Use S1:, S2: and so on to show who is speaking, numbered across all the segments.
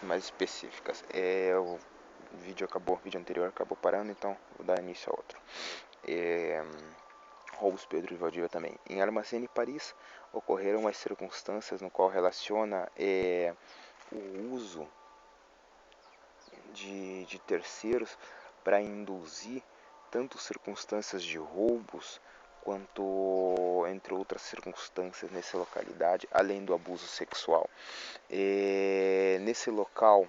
S1: mais específicas. O vídeo anterior acabou parando, então vou dar início a outro. Roubos Pedro e Valdívia também. Em Armazene Paris ocorreram as circunstâncias no qual relaciona o uso de terceiros para induzir tanto circunstâncias de roubos quanto entre outras circunstâncias nessa localidade, além do abuso sexual. Nesse local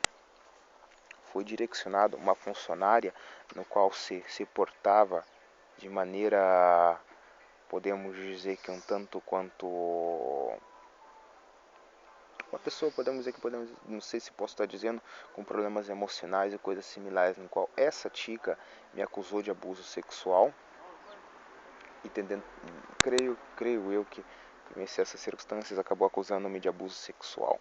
S1: foi direcionado uma funcionária no qual se portava de maneira, podemos dizer que um tanto quanto uma pessoa, não sei se posso estar dizendo, com problemas emocionais e coisas similares, no qual essa tica me acusou de abuso sexual, entendendo, creio eu que essas circunstâncias acabou acusando-me de abuso sexual,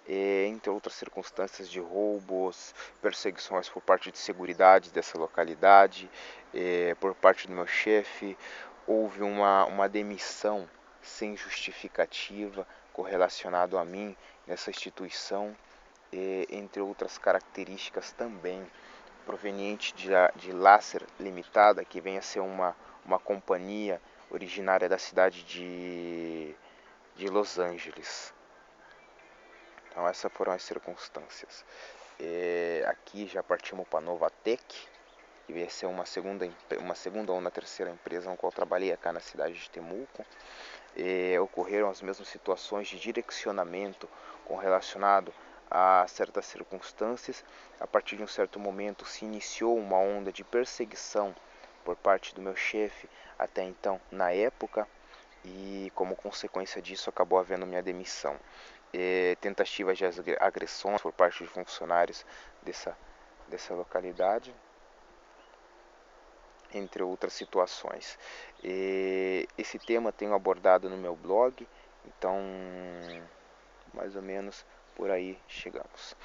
S1: entre outras circunstâncias de roubos, perseguições por parte de seguridades dessa localidade, por parte do meu chefe. Houve uma demissão sem justificativa correlacionado a mim nessa instituição, entre outras características também, proveniente de Lácer Limitada, que vem a ser uma companhia originária da cidade de Los Angeles. Então essas foram as circunstâncias. Aqui já partimos para a Novatec, que vai ser uma segunda ou uma terceira empresa na qual eu trabalhei aqui na cidade de Temuco. Ocorreram as mesmas situações de direcionamento relacionado a certas circunstâncias. A partir de um certo momento se iniciou uma onda de perseguição por parte do meu chefe até então na época, e como consequência disso acabou havendo minha demissão. Tentativas de agressões por parte de funcionários dessa localidade, entre outras situações. Esse tema tenho abordado no meu blog, então mais ou menos por aí chegamos.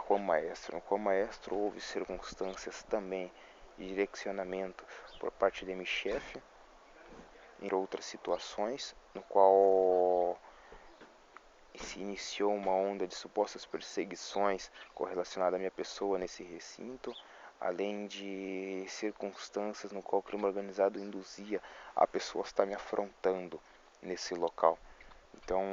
S1: Juan Maestro. No Juan Maestro houve circunstâncias também de direcionamento por parte de meu chefe, entre outras situações, no qual se iniciou uma onda de supostas perseguições correlacionadas à minha pessoa nesse recinto, além de circunstâncias no qual o crime organizado induzia a pessoa a estar me afrontando nesse local. Então,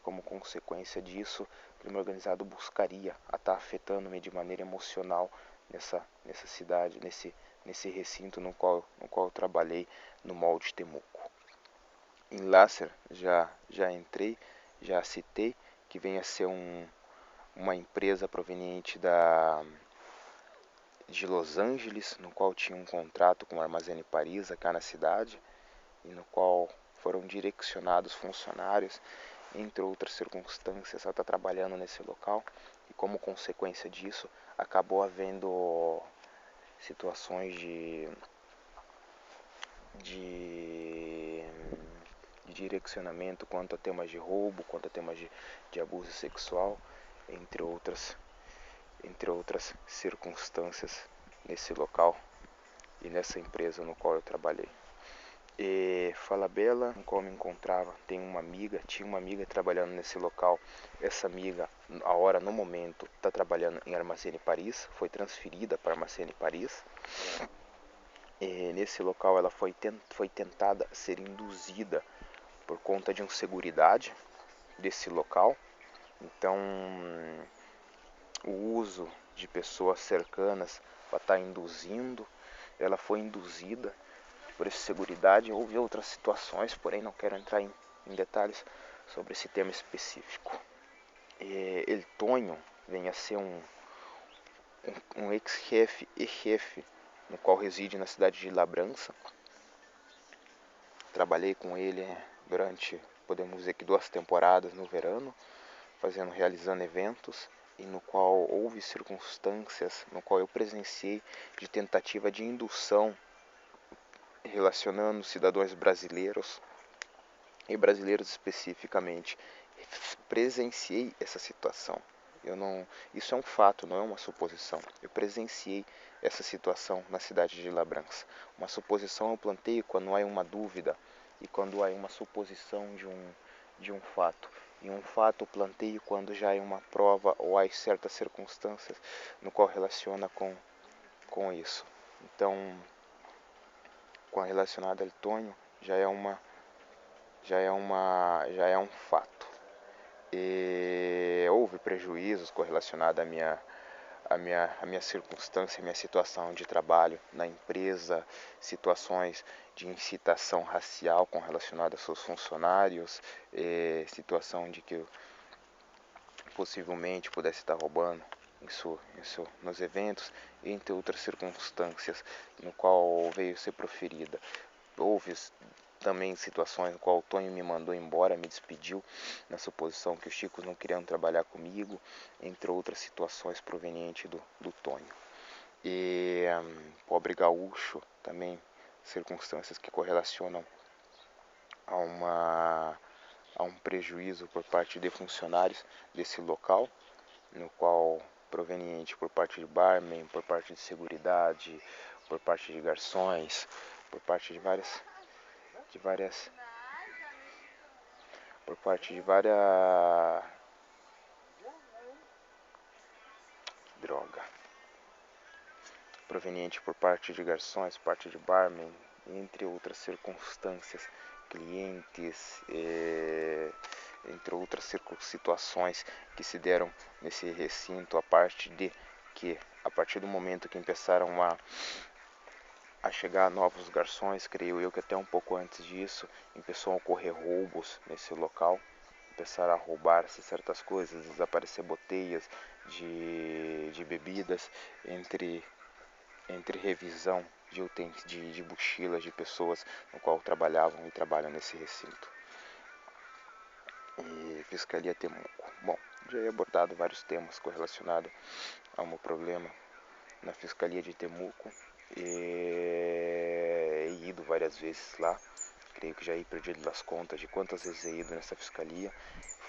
S1: como consequência disso, o crime organizado buscaria a estar afetando-me de maneira emocional nessa cidade, nesse recinto no qual eu trabalhei, no Mall de Temuco. Em Lácer já entrei, já citei, que vem a ser uma empresa proveniente de Los Angeles, no qual tinha um contrato com o Armazene Paris aqui na cidade, e no qual foram direcionados funcionários, entre outras circunstâncias, a estar trabalhando nesse local, e como consequência disso acabou havendo situações de direcionamento quanto a temas de roubo, quanto a temas de abuso sexual, entre outras circunstâncias nesse local e nessa empresa no qual eu trabalhei. Falabella, no qual me encontrava, tinha uma amiga trabalhando nesse local. Essa amiga, no momento, está trabalhando em Armazene Paris, foi transferida para Armazene Paris. Nesse local ela foi tentada ser induzida por conta de um seguridade desse local. Então, o uso de pessoas cercanas para estar induzindo, ela foi induzida por essa seguridade. Houve outras situações, porém não quero entrar em detalhes sobre esse tema específico. El Tonho vem a ser um ex-chefe e chefe, no qual reside na cidade de Labrança. Trabalhei com ele durante, podemos dizer que 2 temporadas no verano, realizando eventos, e no qual houve circunstâncias no qual eu presenciei de tentativa de indução relacionando cidadãos brasileiros e brasileiros especificamente. Presenciei essa situação. Isso é um fato, não é uma suposição. Eu presenciei essa situação na cidade de Labrança. Uma suposição eu planteio quando há uma dúvida e quando há uma suposição de um fato. em um fato, planteio quando já é uma prova ou há certas circunstâncias no qual relaciona com isso. Então, com a relacionada ao Tonho, já é um fato. E houve prejuízos correlacionados à minha circunstância, à minha situação de trabalho na empresa, situações de incitação racial com relacionado a seus funcionários, situação de que eu possivelmente pudesse estar roubando isso nos eventos, entre outras circunstâncias no qual veio ser proferida. Houve também situações no qual o Tonho me mandou embora, me despediu, na suposição que os chicos não queriam trabalhar comigo, entre outras situações provenientes do Tonho. E pobre gaúcho, também circunstâncias que correlacionam a um prejuízo por parte de funcionários desse local, no qual proveniente por parte de barman, por parte de seguridade, por parte de garçons, por parte de várias droga, proveniente por parte de garçons, parte de barman, entre outras circunstâncias, clientes, entre outras situações que se deram nesse recinto, a parte de que a partir do momento que começaram a chegar novos garçons, creio eu que até um pouco antes disso, começou a ocorrer roubos nesse local, começaram a roubar-se certas coisas, desaparecer boteias de bebidas, entre revisão de mochilas de pessoas no qual trabalhavam e trabalham nesse recinto. E Fiscalia Temuco. Bom, já he abordado vários temas correlacionados ao meu problema na Fiscalia de Temuco. E ido várias vezes lá. Creio que já he perdido as contas de quantas vezes he ido nessa fiscalia.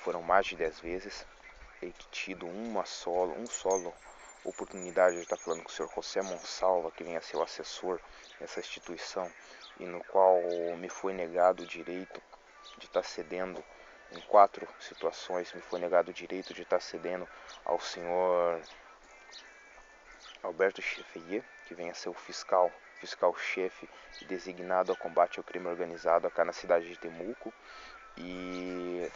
S1: Foram mais de 10 vezes. He tido um solo oportunidade de estar falando com o senhor José Monsalva, que vem a ser o assessor dessa instituição, e no qual me foi negado o direito de estar cedendo, em 4 situações, me foi negado o direito de estar cedendo ao senhor Alberto Cheffier, que vem a ser o fiscal-chefe designado ao combate ao crime organizado acá na cidade de Temuco, e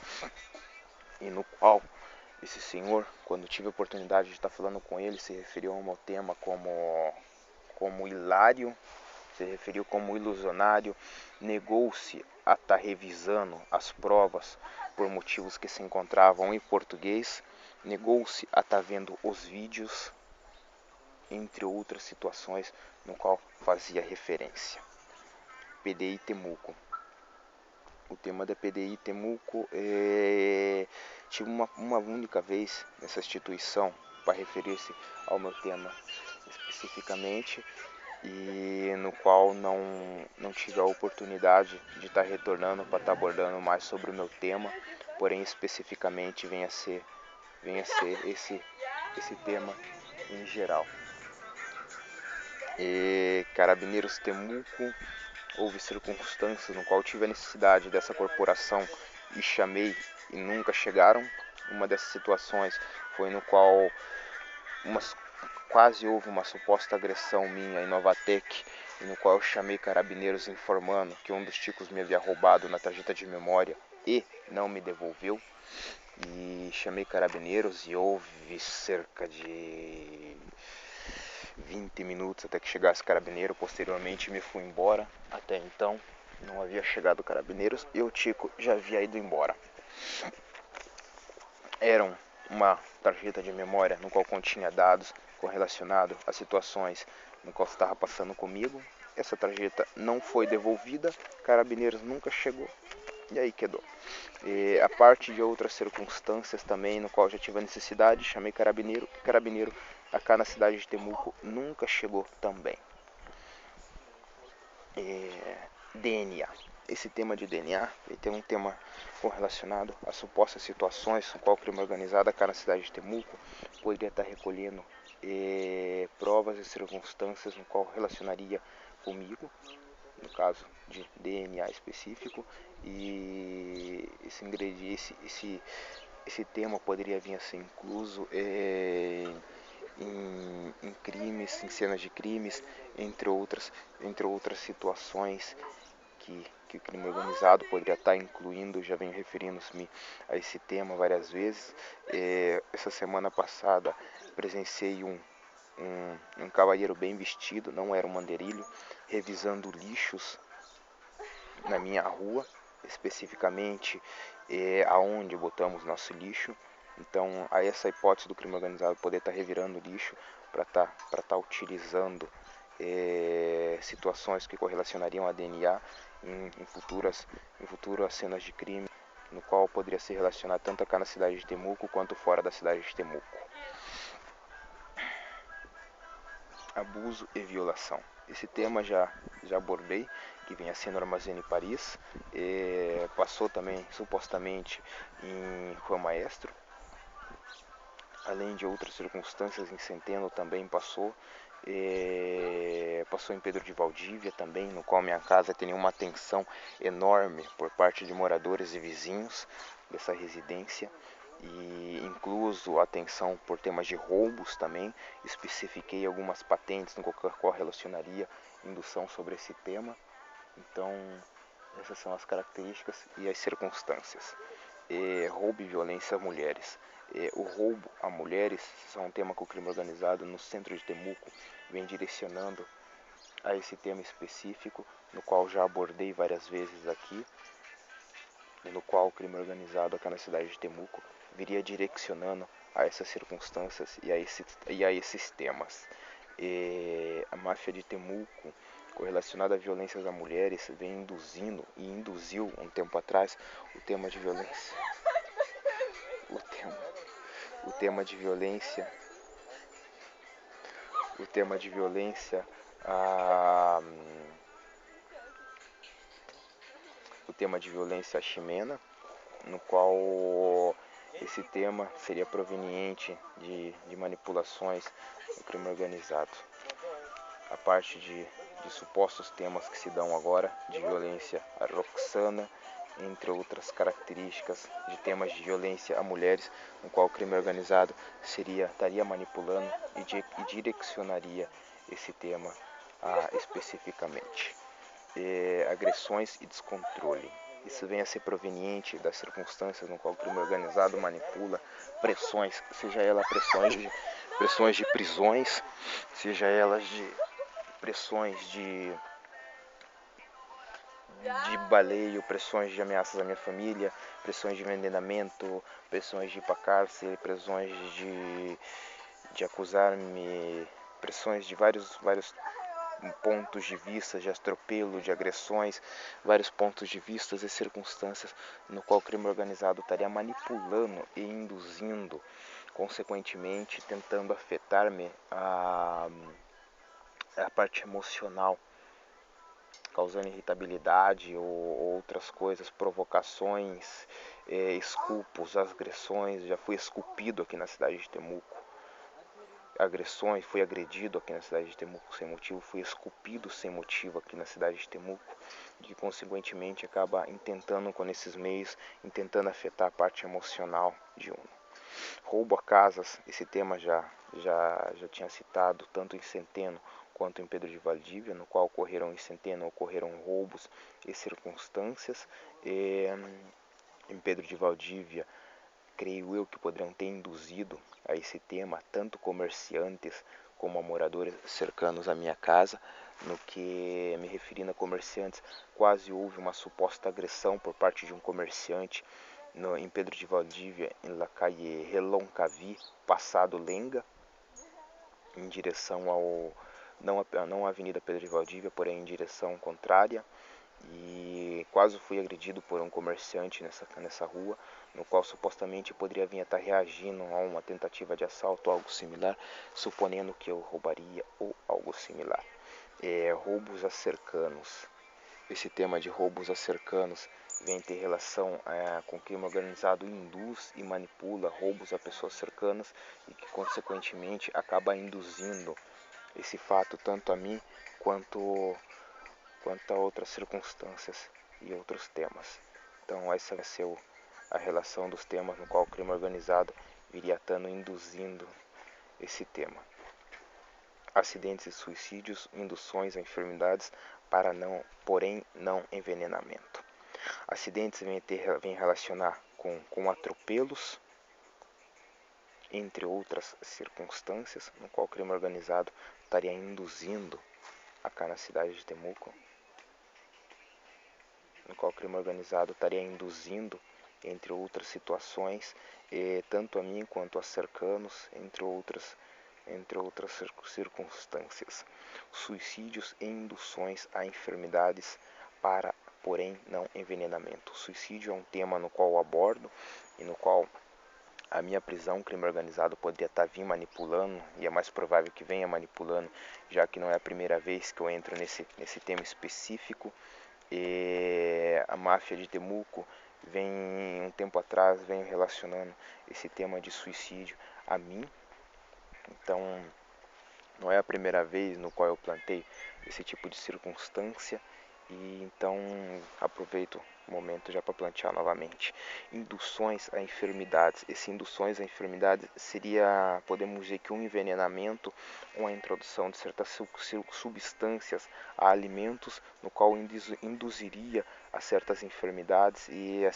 S1: no qual esse senhor, quando tive a oportunidade de estar falando com ele, se referiu ao meu tema como hilário, se referiu como ilusionário, negou-se a estar revisando as provas por motivos que se encontravam em português, negou-se a estar vendo os vídeos, entre outras situações no qual fazia referência. PDI Temuco. O tema da PDI Temuco tive uma única vez nessa instituição para referir-se ao meu tema especificamente, e no qual não tive a oportunidade de estar retornando para estar abordando mais sobre o meu tema, porém especificamente venha a ser esse tema em geral. Carabineiros Temuco, houve circunstâncias no qual tive a necessidade dessa corporação e chamei e nunca chegaram. Uma dessas situações foi no qual quase houve uma suposta agressão minha em Novatec, no qual eu chamei carabineiros informando que um dos ticos me havia roubado na tarjeta de memória e não me devolveu. E chamei carabineiros e houve cerca de 20 minutos até que chegasse carabineiro. Posteriormente me fui embora. Até então não havia chegado carabineiros e o tico já havia ido embora. Eram uma tarjeta de memória no qual continha dados correlacionados a situações no qual estava passando comigo. Essa tarjeta não foi devolvida, carabineiros nunca chegou e aí quedou. A parte de outras circunstâncias também no qual já tive a necessidade, chamei carabineiro acá na cidade de Temuco nunca chegou também. DNA. Esse tema de DNA tem um tema correlacionado a supostas situações no qual o crime organizado acá na cidade de Temuco poderia estar recolhendo provas e circunstâncias no qual relacionaria comigo, no caso de DNA específico, e esse tema poderia vir a ser incluso em crimes, em cenas de crimes, entre outras situações que o crime organizado poderia estar incluindo. Já venho referindo-me a esse tema várias vezes. Essa semana passada presenciei um cavalheiro bem vestido, não era um manderilho, revisando lixos na minha rua, especificamente aonde botamos nosso lixo. Então, há essa hipótese do crime organizado poder estar revirando lixo para estar utilizando situações que correlacionariam a DNA em futuras cenas de crime, no qual poderia ser relacionado tanto aqui na cidade de Temuco quanto fora da cidade de Temuco. Abuso e violação. Esse tema já abordei, que vem a ser no Armazém Paris, passou também supostamente em Juan Maestro, além de outras circunstâncias em Centeno também passou. Passou em Pedro de Valdívia também, no qual minha casa tem uma atenção enorme por parte de moradores e vizinhos dessa residência, e incluso atenção por temas de roubos também. Especifiquei algumas patentes no qual relacionaria indução sobre esse tema. Então, essas são as características e as circunstâncias. Roubo e violência a mulheres. O roubo a mulheres são um tema que o crime organizado no centro de Temuco vem direcionando a esse tema específico, no qual já abordei várias vezes aqui, e no qual o crime organizado aqui na cidade de Temuco viria direcionando a essas circunstâncias e a esses temas. A máfia de Temuco, correlacionada a violências a mulheres, vem induzindo e induziu um tempo atrás o tema de violência. O tema de violência à chimena, no qual esse tema seria proveniente de manipulações no crime organizado. A parte de supostos temas que se dão agora, de violência à Roxana, entre outras características de temas de violência a mulheres, no qual o crime organizado estaria manipulando e direcionaria esse tema especificamente. Agressões e descontrole. Isso vem a ser proveniente das circunstâncias no qual o crime organizado manipula pressões, seja elas pressões de prisões, seja elas de pressões de baleio, pressões de ameaças à minha família, pressões de envenenamento, pressões de ir para cárcere, pressões de acusar-me, pressões de vários pontos de vista, de atropelo, de agressões, vários pontos de vista e circunstâncias no qual o crime organizado estaria manipulando e induzindo, consequentemente tentando afetar-me a parte emocional, causando irritabilidade ou outras coisas, provocações, esculpos, agressões. Já fui esculpido aqui na cidade de Temuco. Agressões, fui agredido aqui na cidade de Temuco sem motivo, fui esculpido sem motivo aqui na cidade de Temuco, que consequentemente acaba intentando com esses meios, intentando afetar a parte emocional de um. Roubo a casas, esse tema já tinha citado tanto em Centeno quanto em Pedro de Valdívia, no qual ocorreram roubos e circunstâncias. Em Pedro de Valdívia, creio eu que poderiam ter induzido a esse tema tanto comerciantes como a moradores cercanos à minha casa. No que me referindo a comerciantes, quase houve uma suposta agressão por parte de um comerciante em Pedro de Valdívia, em La Calle Reloncaví, passado Lenga, em direção ao não a Avenida Pedro de Valdívia, porém em direção contrária, e quase fui agredido por um comerciante nessa rua, no qual supostamente poderia vir a estar reagindo a uma tentativa de assalto ou algo similar, suponendo que eu roubaria ou algo similar. Roubos a cercanos. Esse tema de roubos a cercanos vem ter relação com crime organizado, induz e manipula roubos a pessoas cercanas e que consequentemente acaba induzindo esse fato tanto a mim quanto a outras circunstâncias e outros temas. Então essa vai ser a relação dos temas no qual o crime organizado viria estando induzindo esse tema. Acidentes e suicídios, induções a enfermidades, porém não envenenamento. Acidentes vêm relacionar com atropelos, entre outras circunstâncias, no qual o crime organizado estaria induzindo acá na cidade de Temuco, entre outras situações, tanto a mim quanto a cercanos, entre outras circunstâncias. Suicídios e induções a enfermidades porém não envenenamento. O suicídio é um tema no qual eu abordo e no qual a minha prisão, crime organizado, poderia estar vindo manipulando, e é mais provável que venha manipulando, já que não é a primeira vez que eu entro nesse tema específico. E a máfia de Temuco um tempo atrás, vem relacionando esse tema de suicídio a mim. Então, não é a primeira vez no qual eu plantei esse tipo de circunstância, e então aproveito o momento já para plantear novamente. Induções a enfermidades. Esse induções a enfermidades seria, podemos dizer que um envenenamento ou a introdução de certas substâncias a alimentos, no qual induziria a certas enfermidades e a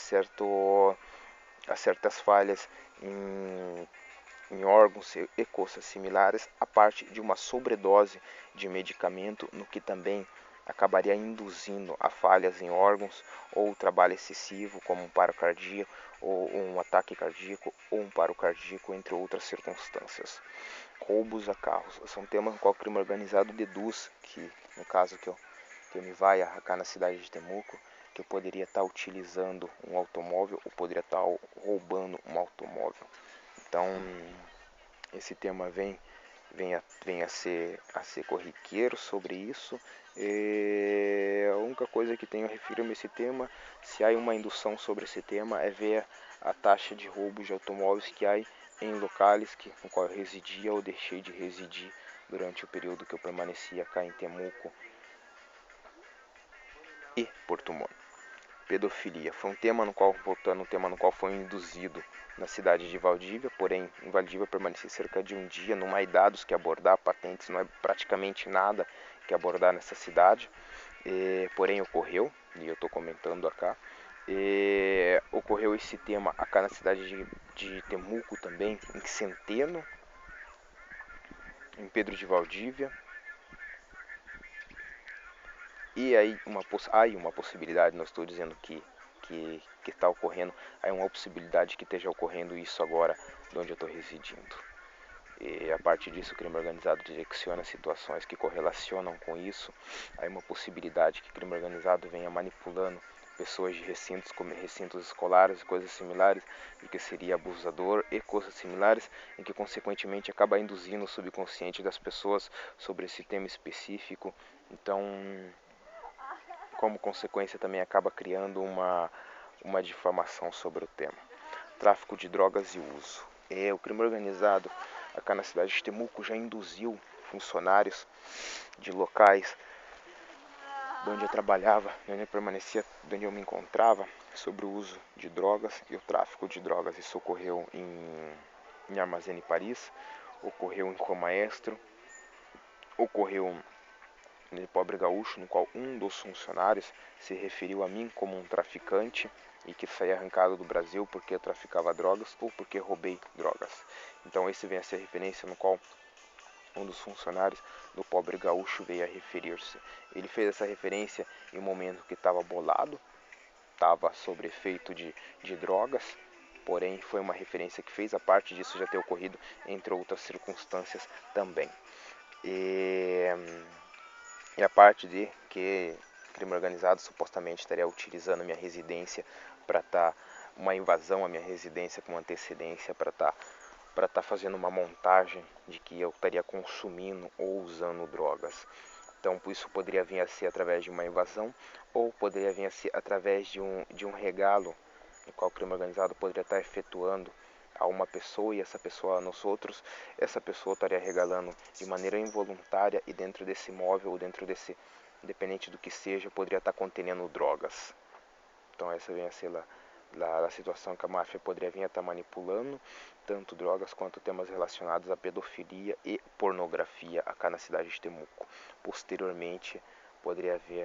S1: certas falhas em órgãos e coisas similares, a parte de uma sobredose de medicamento, no que também acabaria induzindo a falhas em órgãos ou trabalho excessivo, como um paro cardíaco, ou um ataque cardíaco, ou um paro cardíaco, entre outras circunstâncias. Roubos a carros são temas no qual o crime organizado deduz que, no caso que eu me vai cá na cidade de Temuco, que eu poderia estar utilizando um automóvel ou poderia estar roubando um automóvel. Então, esse tema vem a ser corriqueiro sobre isso. A única coisa que tenho a referir-me a esse tema, se há uma indução sobre esse tema, é ver a taxa de roubo de automóveis que há em locais no qual eu residia ou deixei de residir durante o período que eu permanecia cá em Temuco e Porto Moro. Pedofilia foi um tema no qual foi induzido na cidade de Valdívia, porém em Valdívia permaneci cerca de um dia, não há dados que abordar, patentes, não é praticamente nada que abordar nessa cidade, porém ocorreu, e eu estou comentando acá, ocorreu esse tema acá na cidade de Temuco também, em Centeno, em Pedro de Valdívia. E aí uma possibilidade, não estou dizendo que está ocorrendo, há uma possibilidade que esteja ocorrendo isso agora de onde eu estou residindo. E a partir disso o crime organizado direciona situações que correlacionam com isso. Há uma possibilidade que o crime organizado venha manipulando pessoas de recintos escolares e coisas similares, e que seria abusador e coisas similares, em que consequentemente acaba induzindo o subconsciente das pessoas sobre esse tema específico. Então, como consequência, também acaba criando uma difamação sobre o tema. Tráfico de drogas e uso. O crime organizado acá na cidade de Temuco já induziu funcionários de locais onde eu trabalhava, onde eu permanecia, onde eu me encontrava, sobre o uso de drogas e o tráfico de drogas. Isso ocorreu em Armazém Paris, ocorreu em Comaestro, ocorreu no Pobre Gaúcho, no qual um dos funcionários se referiu a mim como um traficante e que saí arrancado do Brasil porque eu traficava drogas ou porque roubei drogas. Então esse vem a ser a referência no qual um dos funcionários do Pobre Gaúcho veio a referir-se. Ele fez essa referência em um momento que estava bolado, estava sob efeito de drogas, porém foi uma referência que fez a parte disso já ter ocorrido entre outras circunstâncias também. E a parte de que o crime organizado supostamente estaria utilizando a minha residência para estar uma invasão à minha residência com antecedência, para estar fazendo uma montagem de que eu estaria consumindo ou usando drogas. Então, isso poderia vir a ser através de uma invasão ou poderia vir a ser através de um regalo, no qual o crime organizado poderia estar efetuando a uma pessoa e essa pessoa a nós outros. Essa pessoa estaria regalando de maneira involuntária e dentro desse móvel ou dentro desse, independente do que seja, poderia estar contendo drogas. Então essa vem a ser a situação que a máfia poderia vir a estar manipulando, tanto drogas quanto temas relacionados à pedofilia e pornografia acá na cidade de Temuco. Posteriormente poderia vir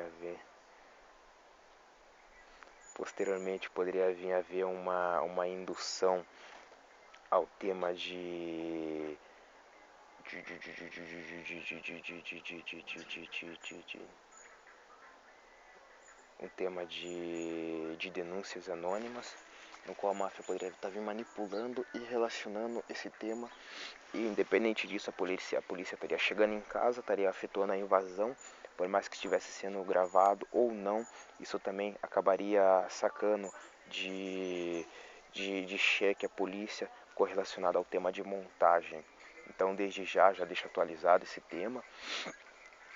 S1: a haver uma indução ao tema de denúncias anônimas, no qual a máfia poderia estar manipulando e relacionando esse tema. E independente disso, a polícia estaria chegando em casa, estaria efetuando a invasão, por mais que estivesse sendo gravado ou não, isso também acabaria sacando de cheque a polícia correlacionado ao tema de montagem. Então, desde já deixo atualizado esse tema,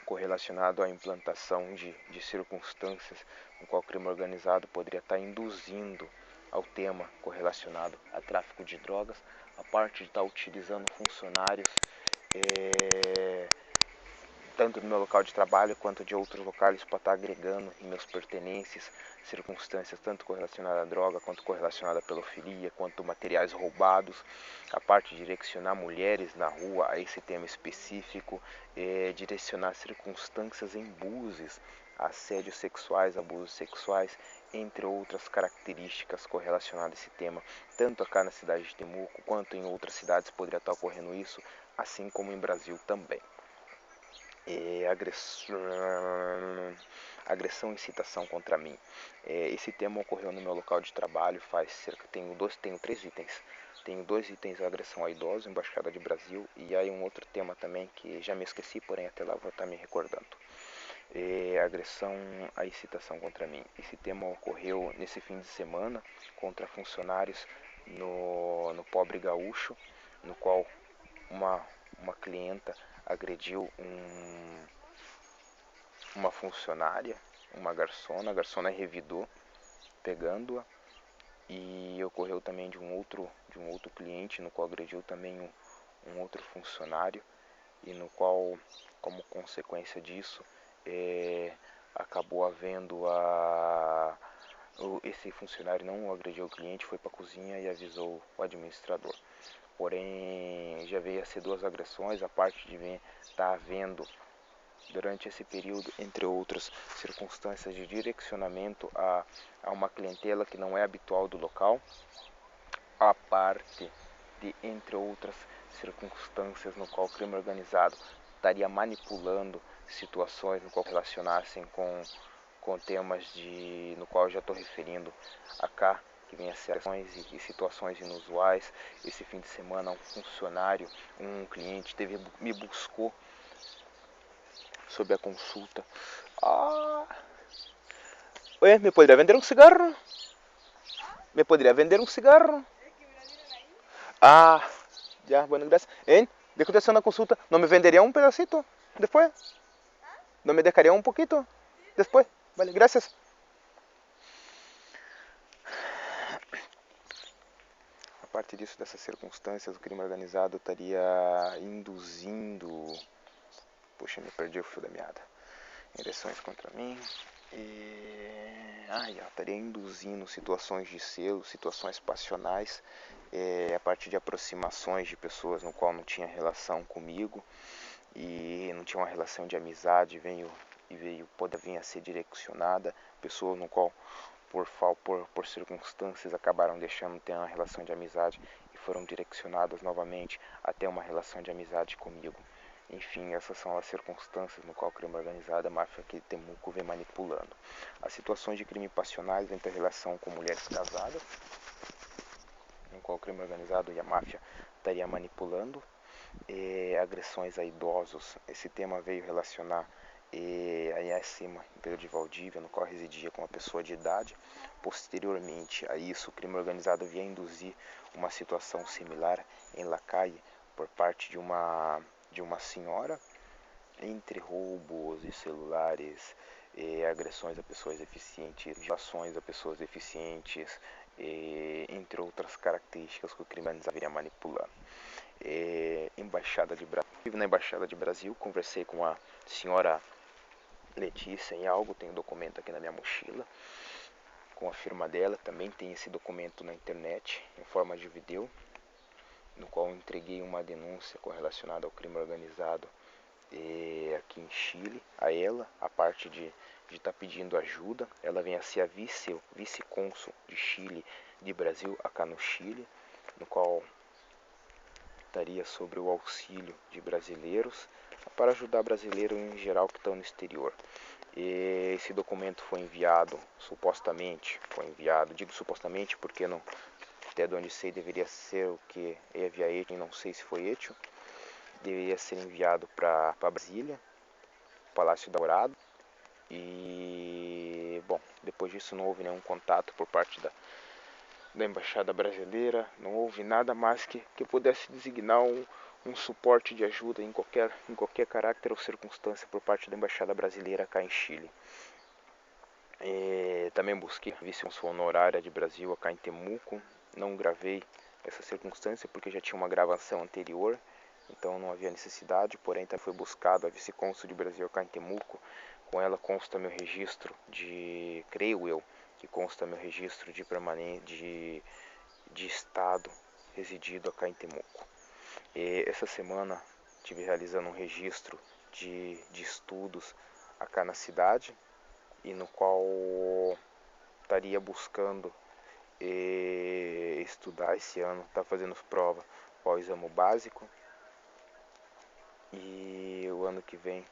S1: correlacionado à implantação de circunstâncias no qual o crime organizado poderia estar induzindo ao tema correlacionado a tráfico de drogas, a parte de estar utilizando funcionários tanto no meu local de trabalho quanto de outros locais para estar agregando em meus pertences, circunstâncias tanto correlacionadas à droga, quanto correlacionadas à pedofilia, quanto materiais roubados, a parte de direcionar mulheres na rua a esse tema específico, direcionar circunstâncias em buses, assédios sexuais, abusos sexuais, entre outras características correlacionadas a esse tema, tanto acá na cidade de Temuco, quanto em outras cidades poderia estar ocorrendo isso, assim como em Brasil também. Agressão e incitação contra mim. Esse tema ocorreu no meu local de trabalho faz cerca, tenho 3 itens. Tenho 2 itens de agressão a idosos, Embaixada de Brasil, e aí um outro tema também que já me esqueci, porém até lá vou estar me recordando. Agressão a incitação contra mim. Esse tema ocorreu nesse fim de semana contra funcionários no Pobre Gaúcho, no qual uma clienta agrediu uma funcionária, uma garçona, a garçona revidou, pegando-a, e ocorreu também de um outro cliente, no qual agrediu também um outro funcionário, e no qual, como consequência disso, acabou havendo esse funcionário não agrediu o cliente, foi para a cozinha e avisou o administrador. Porém, já veio a ser 2 agressões, a parte de estar havendo durante esse período, entre outras circunstâncias de direcionamento a uma clientela que não é habitual do local, a parte de, entre outras circunstâncias, no qual o crime organizado estaria manipulando situações no qual relacionassem com temas no qual eu já estou referindo acá, que vem a ser ações e situações inusuais. Esse fim de semana, um funcionário, um cliente me buscou sob a consulta. Oye, ¿me podría vender un cigarro? ¿Me podría vender un cigarro? Ya, bueno, gracias. ¿De qué haciendo una consulta? ¿No me vendería un pedacito después? ¿No me dejaría un poquito después? Vale, gracias. A partir disso, dessas circunstâncias, o crime organizado estaria induzindo... Puxa, me perdi o fio da meada. Agressões contra mim. Estaria induzindo situações de selo, situações passionais, a partir de aproximações de pessoas no qual não tinha relação comigo e não tinha uma relação de amizade, pode vir a ser direcionada, pessoas no qual por circunstâncias acabaram deixando de ter uma relação de amizade e foram direcionadas novamente a ter uma relação de amizade comigo. Enfim, essas são as circunstâncias no qual o crime organizado, a máfia aqui de Temuco vem manipulando. As situações de crime passionais entre relação com mulheres casadas, no qual o crime organizado e a máfia estaria manipulando. Agressões a idosos, esse tema veio relacionar aí acima, em Pedro de Valdívia, no qual residia com uma pessoa de idade. Posteriormente a isso, o crime organizado via induzir uma situação similar em Lacaille por parte de uma senhora, entre roubos de celulares, agressões a pessoas deficientes, violações a pessoas deficientes, entre outras características que o crime organizado viria manipulando. Estive na Embaixada de Brasil, conversei com a senhora Letícia em algo, tenho documento aqui na minha mochila, com a firma dela. Também tem esse documento na internet em forma de vídeo, no qual eu entreguei uma denúncia relacionada ao crime organizado aqui em Chile a ela, a parte de estar pedindo ajuda. Ela vem a ser a vice-cônsul de Chile, de Brasil, acá no Chile, no qual estaria sobre o auxílio de brasileiros para ajudar brasileiros em geral que estão no exterior. E esse documento foi enviado, supostamente, digo supostamente porque não, até de onde sei deveria ser o que é via Etio, não sei se foi Etio, deveria ser enviado para Brasília, Palácio da Dourado, e bom, depois disso não houve nenhum contato por parte da Embaixada Brasileira, não houve nada mais que pudesse designar um suporte de ajuda em qualquer caráter ou circunstância por parte da Embaixada Brasileira cá em Chile. Também busquei a vice-cônsul honorária de Brasil acá em Temuco, não gravei essa circunstância porque já tinha uma gravação anterior, então não havia necessidade, porém também foi buscado a vice-cônsul de Brasil acá em Temuco. Com ela consta meu registro de, creio eu, que consta meu registro de permanente de estado residido acá em Temuco. Essa semana estive realizando um registro de estudos acá na cidade, e no qual estaria buscando estudar esse ano, tá fazendo prova para o exame básico, e o ano que vem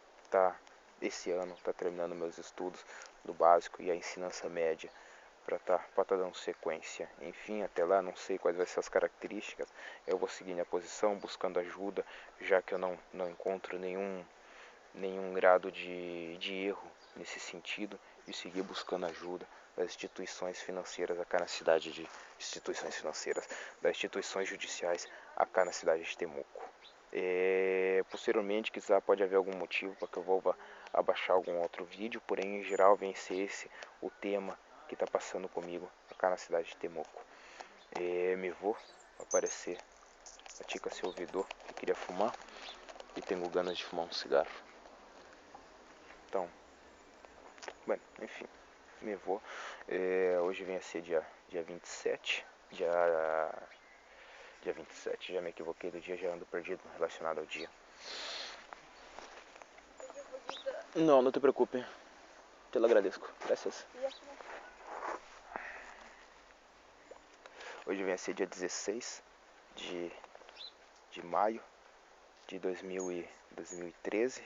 S1: esse ano tá terminando meus estudos do básico e a ensinança média para tá dando sequência. Enfim, até lá não sei quais vão ser as características. Eu vou seguir minha posição buscando ajuda, já que eu não encontro nenhum grado de erro nesse sentido, de seguir buscando ajuda das instituições financeiras acá na cidade das instituições judiciais acá na cidade de Temuco. Posteriormente, quizá pode haver algum motivo para que eu vou abaixar algum outro vídeo, porém em geral vem ser esse o tema que está passando comigo acá na cidade de Temuco. Me vou aparecer a tica se ouvidor que queria fumar e tenho ganas de fumar um cigarro. Então, bem, enfim, me vou. Hoje vem a ser dia 27, dia 27, já me equivoquei do dia, já ando perdido relacionado ao dia. Não te preocupe, te lo agradeço, graças. Hoje vem a ser dia 16 de maio de 2013,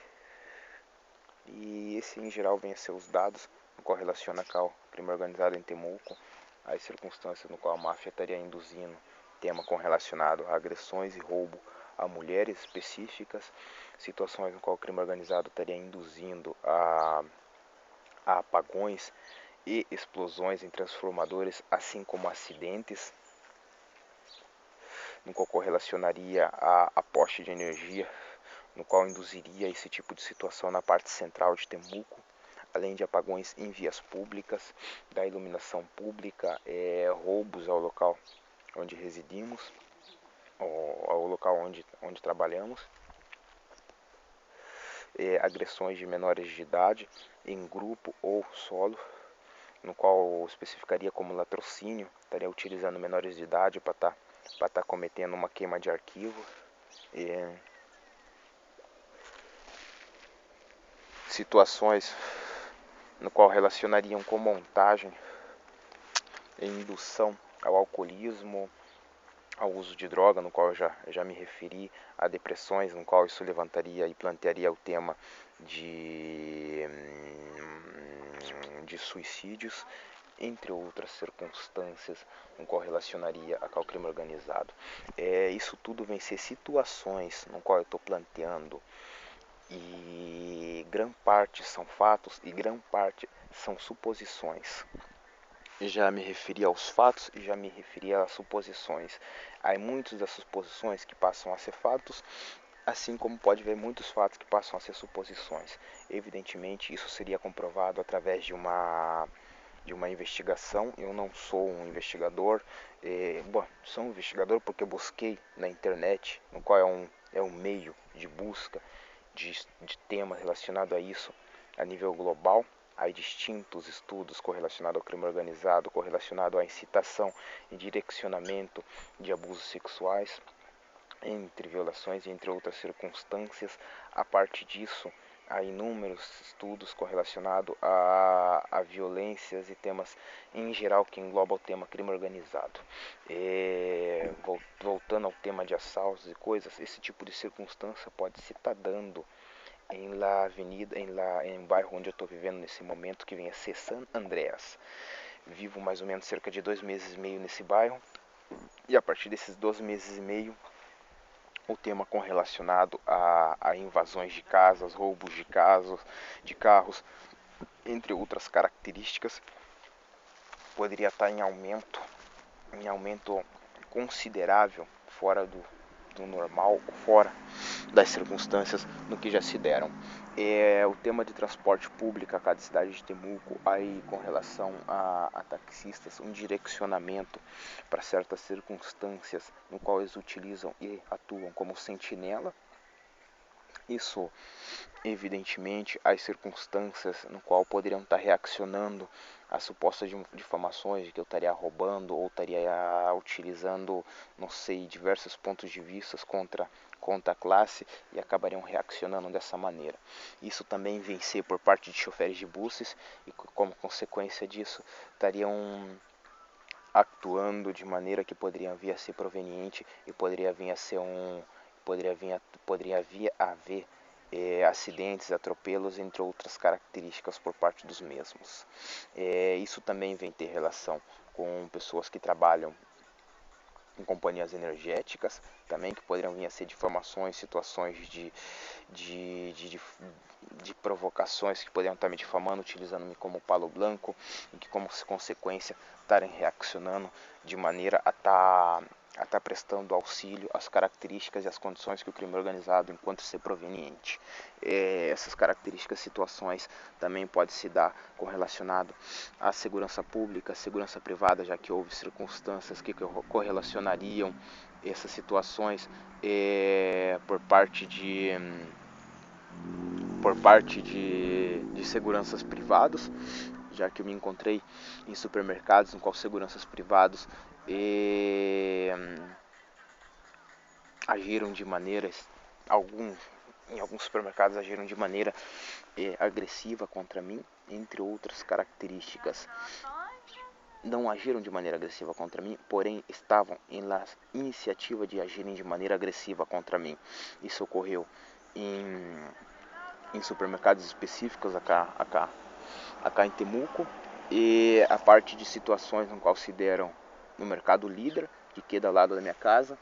S1: e esse em geral vem a ser os dados no qual relaciona ao crime organizado em Temuco, as circunstâncias no qual a máfia estaria induzindo tema relacionado a agressões e roubo a mulheres específicas, situações no qual o crime organizado estaria induzindo a apagões e explosões em transformadores, assim como acidentes, no qual correlacionaria a poste de energia, no qual induziria esse tipo de situação na parte central de Temuco, além de apagões em vias públicas, da iluminação pública, roubos ao local onde residimos, ao local onde trabalhamos, agressões de menores de idade em grupo ou solo, no qual especificaria como latrocínio, estaria utilizando menores de idade para estar cometendo uma queima de arquivo. Situações no qual relacionariam com montagem e indução ao alcoolismo, ao uso de droga, no qual eu já me referi, a depressões, no qual isso levantaria e plantearia o tema de suicídios, entre outras circunstâncias, no qual relacionaria ao crime organizado. Isso tudo vem ser situações no qual eu estou planteando, e grande parte são fatos e grande parte são suposições. Já me referi aos fatos e já me referi às suposições. Há muitas das suposições que passam a ser fatos, assim como pode haver muitos fatos que passam a ser suposições. Evidentemente, isso seria comprovado através de uma investigação. Eu não sou um investigador, sou um investigador porque busquei na internet, no qual é um meio de busca de temas relacionados a isso a nível global. há distintos estudos correlacionados ao crime organizado, correlacionado à incitação e direcionamento de abusos sexuais, entre violações e entre outras circunstâncias. A partir disso, há inúmeros estudos correlacionados a violências e temas em geral que engloba o tema crime organizado. Voltando ao tema de assaltos e coisas, esse tipo de circunstância pode se estar dando em um bairro onde eu estou vivendo nesse momento, que vem a ser San Andreas. Vivo mais ou menos cerca de 2 meses e meio nesse bairro, e a partir desses 2 meses e meio, o tema correlacionado a invasões de casas, roubos de carros, entre outras características, poderia estar em aumento considerável, fora do normal, fora das circunstâncias no que já se deram. O tema de transporte público a cada cidade de Temuco, aí com relação a taxistas, um direcionamento para certas circunstâncias no qual eles utilizam e atuam como sentinela. Isso, evidentemente, as circunstâncias no qual poderiam estar reaccionando a supostas difamações de que eu estaria roubando ou estaria utilizando, não sei, diversos pontos de vista contra a classe, e acabariam reaccionando dessa maneira. Isso também vem ser por parte de choferes de buses, e como consequência disso estariam atuando de maneira que poderia vir a ser proveniente e poderia vir a haver acidentes, atropelos, entre outras características por parte dos mesmos. Isso também vem ter relação com pessoas que trabalham em companhias energéticas, também, que poderiam vir a ser difamações, situações de provocações que poderiam estar me difamando, utilizando-me como palo branco, e que, como consequência, estarem reaccionando de maneira a estar prestando auxílio às características e às condições que o crime organizado enquanto ser proveniente. Essas características, situações também pode se dar correlacionado à segurança pública, à segurança privada, já que houve circunstâncias que correlacionariam essas situações por parte de seguranças privados, já que eu me encontrei em supermercados em qual seguranças privados agiram de maneiras, em alguns supermercados agiram de maneira agressiva contra mim, entre outras características. Não agiram de maneira agressiva contra mim, porém estavam na iniciativa de agirem de maneira agressiva contra mim. Isso ocorreu em supermercados específicos acá em Temuco, e a parte de situações no qual se deram no mercado Líder, que queda ao lado da minha casa,